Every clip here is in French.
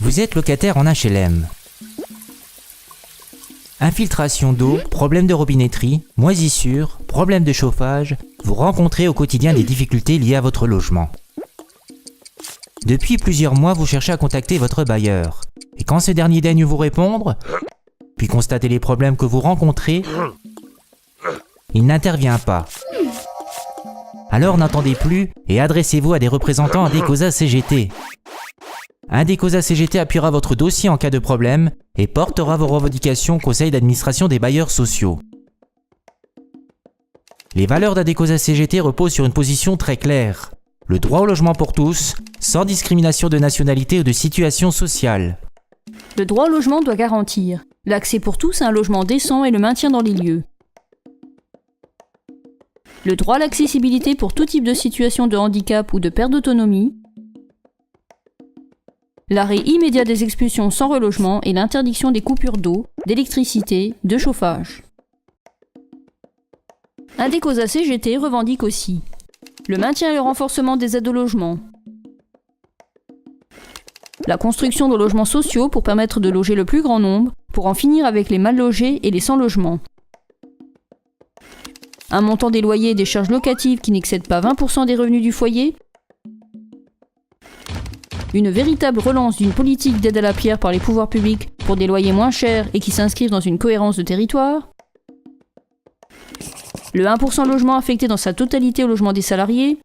Vous êtes locataire en HLM. Infiltration d'eau, problème de robinetterie, moisissure, problème de chauffage, vous rencontrez au quotidien des difficultés liées à votre logement. Depuis plusieurs mois, vous cherchez à contacter votre bailleur. Et quand ce dernier daigne vous répondre, puis constater les problèmes que vous rencontrez, il n'intervient pas. Alors n'attendez plus et adressez-vous à des représentants Adecosa CGT. Adecosa CGT appuiera votre dossier en cas de problème et portera vos revendications au conseil d'administration des bailleurs sociaux. Les valeurs d'Adecosa CGT reposent sur une position très claire. Le droit au logement pour tous, sans discrimination de nationalité ou de situation sociale. Le droit au logement doit garantir l'accès pour tous à un logement décent et le maintien dans les lieux. Le droit à l'accessibilité pour tout type de situation de handicap ou de perte d'autonomie. L'arrêt immédiat des expulsions sans relogement et l'interdiction des coupures d'eau, d'électricité, de chauffage. Adecosa CGT revendique aussi le maintien et le renforcement des aides au logement, la construction de logements sociaux pour permettre de loger le plus grand nombre, pour en finir avec les mal logés et les sans logement, un montant des loyers et des charges locatives qui n'excède pas 20% des revenus du foyer, une véritable relance d'une politique d'aide à la pierre par les pouvoirs publics pour des loyers moins chers et qui s'inscrivent dans une cohérence de territoire, le 1% logement affecté dans sa totalité au logement des salariés,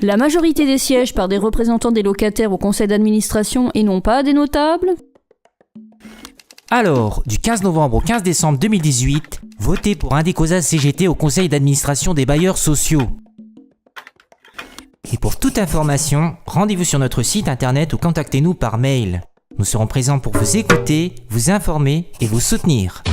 la majorité des sièges par des représentants des locataires au conseil d'administration et non pas des notables. Alors, du 15 novembre au 15 décembre 2018, votez pour Adecosa CGT au conseil d'administration des bailleurs sociaux. Et pour toute information, rendez-vous sur notre site internet ou contactez-nous par mail. Nous serons présents pour vous écouter, vous informer et vous soutenir.